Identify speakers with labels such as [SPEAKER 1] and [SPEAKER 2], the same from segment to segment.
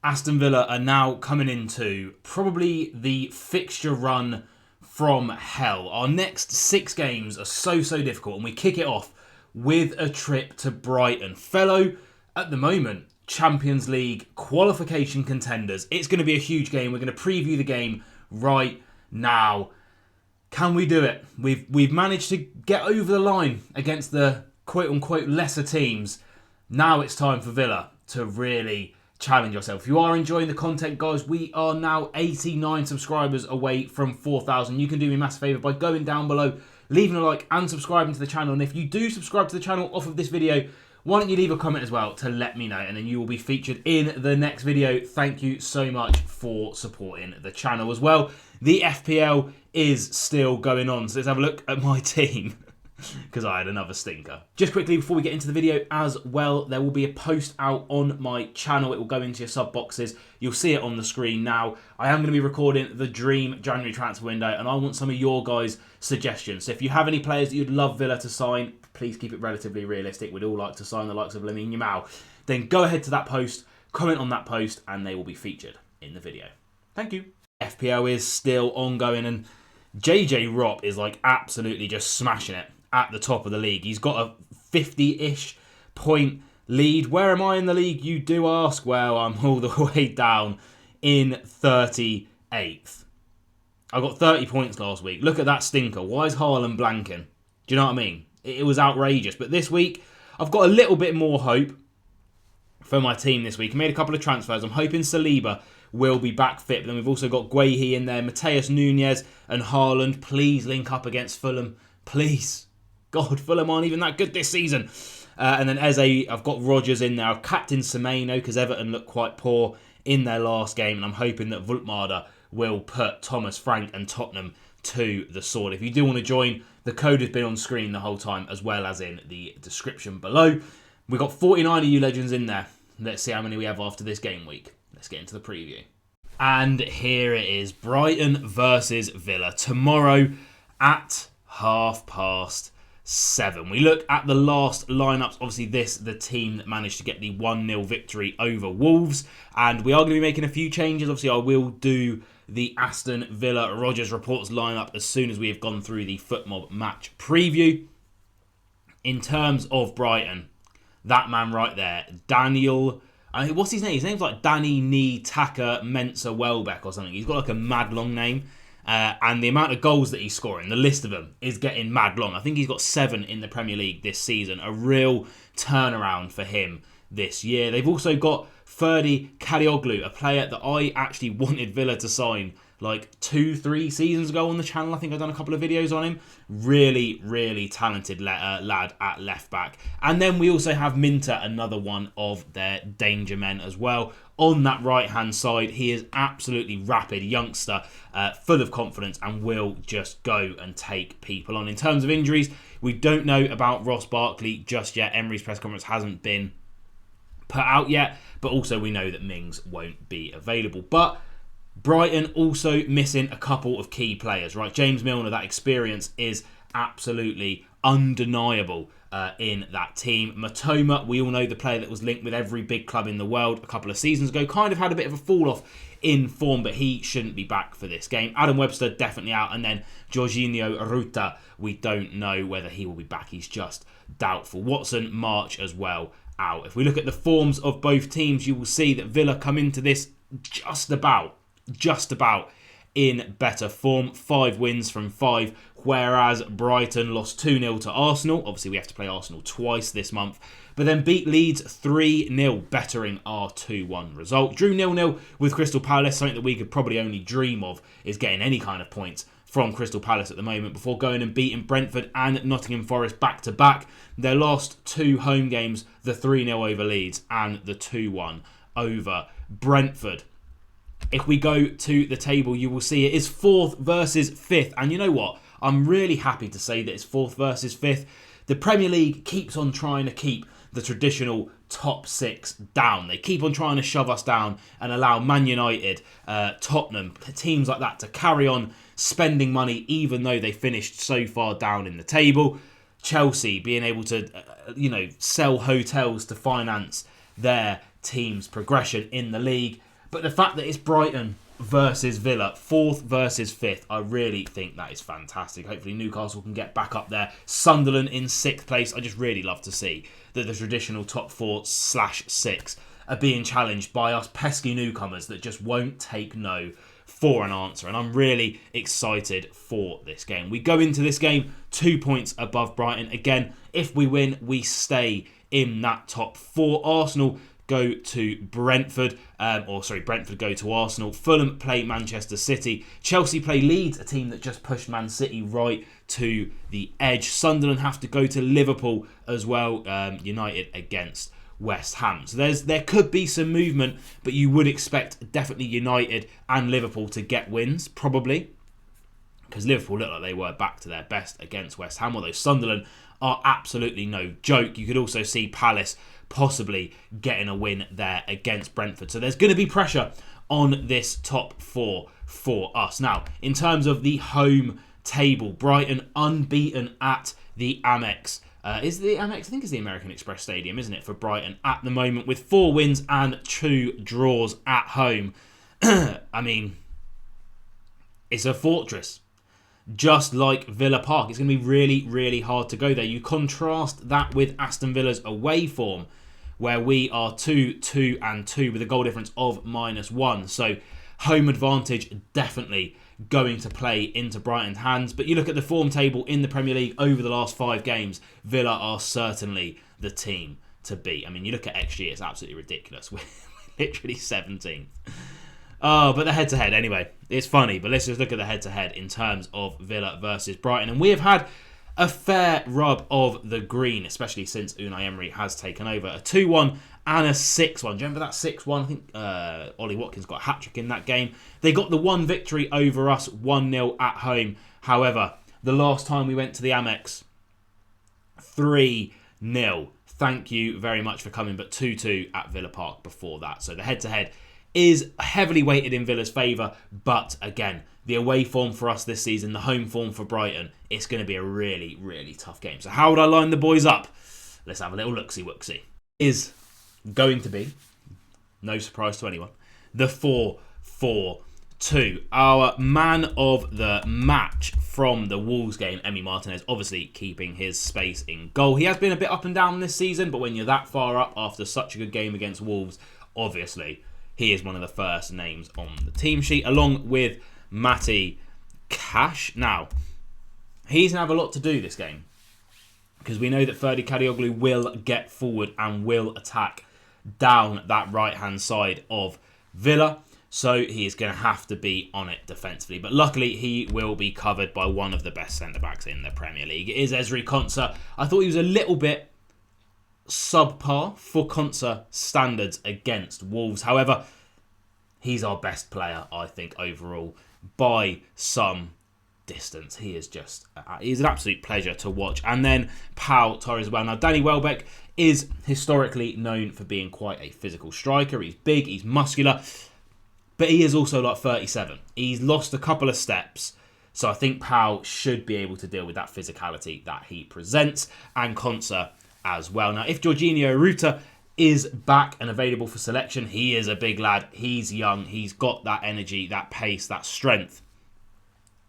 [SPEAKER 1] Aston Villa are now coming into probably the fixture run from hell. Our next 6 games are so difficult, and we kick it off with a trip to Brighton. Fellow, at the moment, Champions League qualification contenders. It's going to be a huge game. We're going to preview the game right now. Can we do it? We've managed to get over the line against the quote-unquote lesser teams. Now it's time for Villa to really challenge yourself. If you are enjoying the content, guys, we are now 89 subscribers away from 4,000. You can do me a massive favour by going down below, leaving a like and subscribing to the channel. And if you do subscribe to the channel off of this video, why don't you leave a comment as well to let me know, and then you will be featured in the next video. Thank you so much for supporting the channel as well. The FPL is still going on, so let's have a look at my team. Because I had another stinker. Just quickly before we get into the video as well, there will be a post out on my channel. It will go into your sub boxes. You'll see it on the screen now. I am going to be recording the Dream January transfer window, and I want some of your guys' suggestions. So if you have any players that you'd love Villa to sign, please keep it relatively realistic. We'd all like to sign the likes of Lamine Yamal. Then go ahead to that post, comment on that post, and they will be featured in the video. Thank you. FPL is still ongoing, and JJ Ropp is like absolutely just smashing it at the top of the league. He's got a 50-ish point lead. Where am I in the league, you do ask? Well, I'm all the way down in 38th. I got 30 points last week. Look at that stinker. Why is Haaland blanking? Do you know what I mean? It was outrageous. But this week, I've got a little bit more hope for my team this week. I made a couple of transfers. I'm hoping Saliba will be back fit. But then we've also got Guehi in there, Mateus Nunes and Haaland. Please link up against Fulham. Please. God, Fulham aren't even that good this season. And then Eze, I've got Rodgers in there. I've captained Semenyo because Everton looked quite poor in their last game. And I'm hoping that Voltmarder will put Thomas Frank and Tottenham to the sword. If you do want to join, the code has been on screen the whole time, as well as in the description below. We've got 49 of you legends in there. Let's see how many we have after this game week. Let's get into the preview. And here it is. Brighton versus Villa. Tomorrow at 7:30. We look at the last lineups. Obviously, the team that managed to get the 1-0 victory over Wolves. And we are going to be making a few changes. Obviously, I will do the Aston Villa Rodgers Reports lineup as soon as we have gone through the FootMob match preview. In terms of Brighton, that man right there, Daniel, what's his name? His name's like Danny Nee Taka Mensah Welbeck or something. He's got like a mad long name. And the amount of goals that he's scoring, the list of them, is getting mad long. I think he's got 7 in the Premier League this season. A real turnaround for him this year. They've also got Ferdi Kalioglu, a player that I actually wanted Villa to sign like 2-3 seasons ago on the channel. I think I've done a couple of videos on him. Really talented lad at left back. And then we also have Minter, another one of their danger men as well. On that right hand side, he is absolutely rapid youngster, full of confidence, and will just go and take people on. In terms of injuries, we don't know about Ross Barkley just yet. Emery's press conference hasn't been put out yet, but also we know that Mings won't be available. But Brighton also missing a couple of key players, right? James Milner, that experience is absolutely undeniable in that team. Matoma, we all know the player that was linked with every big club in the world a couple of seasons ago, kind of had a bit of a fall off in form, but he shouldn't be back for this game. Adam Webster definitely out, and then Jorginho Ruta, we don't know whether he will be back. He's just doubtful. Watson, March as well out. If we look at the forms of both teams, you will see that Villa come into this just about in better form. 5 wins from 5, whereas Brighton lost 2-0 to Arsenal. Obviously, we have to play Arsenal twice this month, but then beat Leeds 3-0, bettering our 2-1 result. Drew 0-0 with Crystal Palace, something that we could probably only dream of is getting any kind of points from Crystal Palace at the moment, before going and beating Brentford and Nottingham Forest back-to-back. Their last 2 home games, the 3-0 over Leeds and the 2-1 over Brentford. If we go to the table, you will see it is 4th versus 5th. And you know what? I'm really happy to say that it's 4th versus 5th. The Premier League keeps on trying to keep the traditional top 6 down. They keep on trying to shove us down and allow Man United, Tottenham, teams like that to carry on spending money even though they finished so far down in the table. Chelsea being able to, sell hotels to finance their team's progression in the league. But the fact that it's Brighton versus Villa, 4th versus 5th, I really think that is fantastic. Hopefully Newcastle can get back up there. Sunderland in 6th place. I just really love to see that the traditional top 4/6 are being challenged by us pesky newcomers that just won't take no for an answer. And I'm really excited for this game. We go into this game 2 points above Brighton. Again, if we win, we stay in that top 4. Arsenal go to Brentford, Brentford go to Arsenal. Fulham play Manchester City. Chelsea play Leeds, a team that just pushed Man City right to the edge. Sunderland have to go to Liverpool as well. United against West Ham. So there could be some movement, but you would expect definitely United and Liverpool to get wins, probably, because Liverpool look like they were back to their best against West Ham, although Sunderland are absolutely no joke. You could also see Palace possibly getting a win there against Brentford. So there's going to be pressure on this top 4 for us. Now, in terms of the home table, Brighton unbeaten at the Amex. Is the Amex? I think it's the American Express Stadium, isn't it, for Brighton at the moment, with 4 wins and 2 draws at home. I mean, it's a fortress. Just like Villa Park. It's going to be really, really hard to go there. You contrast that with Aston Villa's away form, where we are 2-2-2 with a goal difference of -1. So home advantage definitely going to play into Brighton's hands. But you look at the form table in the Premier League over the last 5 games, Villa are certainly the team to beat. I mean, you look at XG, it's absolutely ridiculous. We're literally 17th. Oh, but the head-to-head, anyway, it's funny. But let's just look at the head-to-head in terms of Villa versus Brighton. And we have had a fair rub of the green, especially since Unai Emery has taken over. A 2-1 and a 6-1. Do you remember that 6-1? I think Ollie Watkins got a hat-trick in that game. They got the 1 victory over us, 1-0 at home. However, the last time we went to the Amex, 3-0. Thank you very much for coming, but 2-2 at Villa Park before that. So the head-to-head is heavily weighted in Villa's favour, but again, the away form for us this season, the home form for Brighton, it's going to be a really, really tough game. So how would I line the boys up? Let's have a little look-see-wook-see. Is going to be, no surprise to anyone, the 4-4-2. Our man of the match from the Wolves game, Emi Martinez, obviously keeping his space in goal. He has been a bit up and down this season, but when you're that far up after such a good game against Wolves, obviously he is one of the first names on the team sheet, along with Matty Cash. Now, he's going to have a lot to do this game, because we know that Ferdi Kadioglu will get forward and will attack down that right-hand side of Villa. So he is going to have to be on it defensively. But luckily, he will be covered by one of the best centre-backs in the Premier League. It is Ezri Konsa. I thought he was a little bit subpar for Konsa standards against Wolves. However, he's our best player, I think, overall, by some distance. He is just, he's an absolute pleasure to watch. And then Pau Torres as well. Now, Danny Welbeck is historically known for being quite a physical striker. He's big, he's muscular, but he is also like 37. He's lost a couple of steps. So I think Pau should be able to deal with that physicality that he presents, and Konsa as well. Now, if Jorginho Ruta is back and available for selection, he is a big lad. He's young. He's got that energy, that pace, that strength.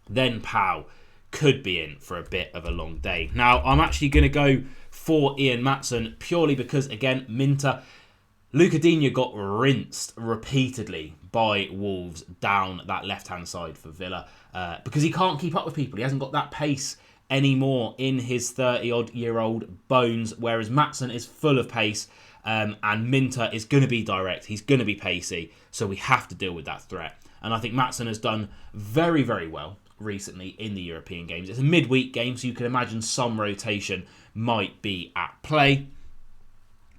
[SPEAKER 1] Then Pau could be in for a bit of a long day. Now, I'm actually going to go for Ian Maatsen purely because, again, Minter, Luca Digne got rinsed repeatedly by Wolves down that left-hand side for Villa because he can't keep up with people. He hasn't got that pace anymore in his 30-odd-year-old bones, whereas Maatsen is full of pace, and Minter is going to be direct. He's going to be pacey, so we have to deal with that threat. And I think Maatsen has done very, very well recently in the European games. It's a midweek game, so you can imagine some rotation might be at play.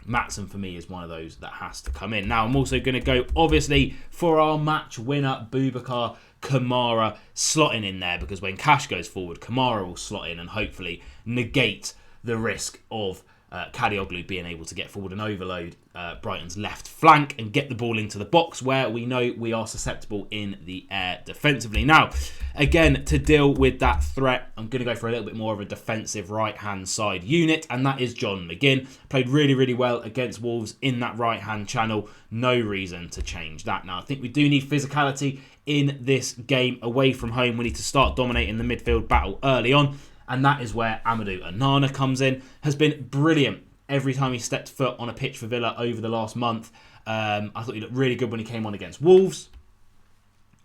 [SPEAKER 1] Maatsen, for me, is one of those that has to come in. Now, I'm also going to go, obviously, for our match winner, Boubacar Kamara, slotting in there, because when Cash goes forward, Kamara will slot in and hopefully negate the risk of Kadioglu being able to get forward and overload Brighton's left flank and get the ball into the box where we know we are susceptible in the air defensively. Now, again, to deal with that threat, I'm going to go for a little bit more of a defensive right-hand side unit, and that is John McGinn. Played really, really well against Wolves in that right-hand channel. No reason to change that. Now, I think we do need physicality in this game away from home. We need to start dominating the midfield battle early on. And that is where Amadou Onana comes in. Has been brilliant every time he stepped foot on a pitch for Villa over the last month. I thought he looked really good when he came on against Wolves.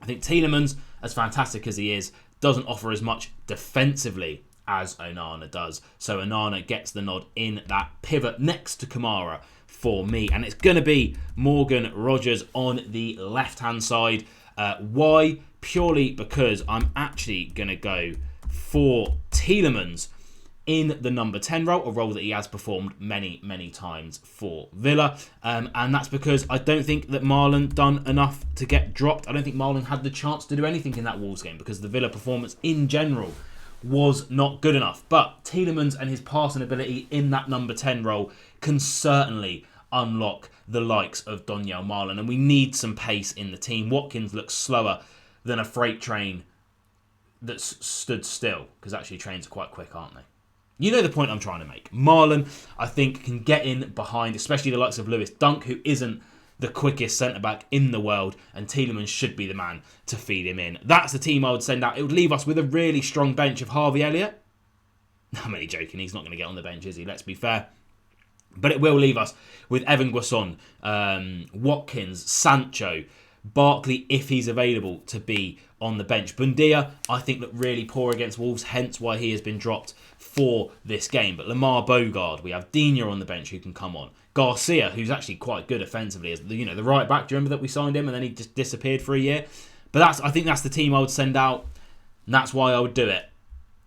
[SPEAKER 1] I think Tielemans, as fantastic as he is, doesn't offer as much defensively as Onana does. So Onana gets the nod in that pivot next to Kamara for me. And it's going to be Morgan Rogers on the left-hand side. Why? Purely because I'm actually going to go for Tielemans in the number 10 role, a role that he has performed many, many times for Villa. And that's because I don't think that Marlon done enough to get dropped. I don't think Marlon had the chance to do anything in that Wolves game because the Villa performance in general was not good enough. But Tielemans and his passing ability in that number 10 role can certainly unlock the likes of Donyell Marlon. And we need some pace in the team. Watkins looks slower than a freight train that's stood still, because actually trains are quite quick, aren't they? You know the point I'm trying to make. Marlon, I think, can get in behind, especially the likes of Lewis Dunk, who isn't the quickest centre-back in the world, and Tielemans should be the man to feed him in. That's the team I would send out. It would leave us with a really strong bench of Harvey Elliott. I'm only joking, he's not going to get on the bench, is he? Let's be fair. But it will leave us with Evan Guasson, Watkins, Sancho, Barkley, if he's available to be on the bench. Bundia, I think, looked really poor against Wolves, hence why he has been dropped for this game. But Lamar Bogard, we have Digne on the bench who can come on. Garcia, who's actually quite good offensively, as the right back. Do you remember that we signed him and then he just disappeared for a year? But I think that's the team I would send out, and that's why I would do it.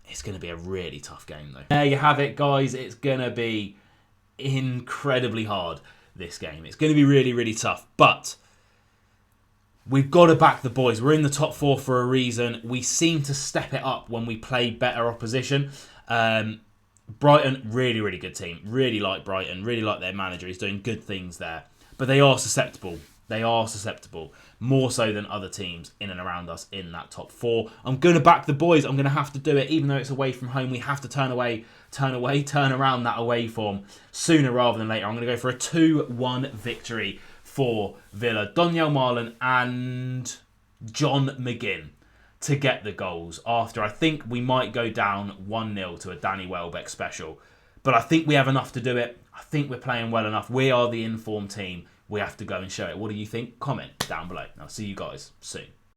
[SPEAKER 1] It's going to be a really tough game, though. There you have it, guys. It's going to be incredibly hard, this game. It's going to be really, really tough. But we've got to back the boys. We're in the top 4 for a reason. We seem to step it up when we play better opposition. Brighton, really, really good team. Really like Brighton. Really like their manager. He's doing good things there. But they are susceptible. They are susceptible. More so than other teams in and around us in that top 4. I'm going to back the boys. I'm going to have to do it. Even though it's away from home, we have to turn around that away form sooner rather than later. I'm going to go for a 2-1 victory for Villa. Donyell Marlon and John McGinn to get the goals after I think we might go down 1-0 to a Danny Welbeck special. But I think we have enough to do it. I think we're playing well enough. We are the informed team. We have to go and show it. What do you think? Comment down below. I'll see you guys soon.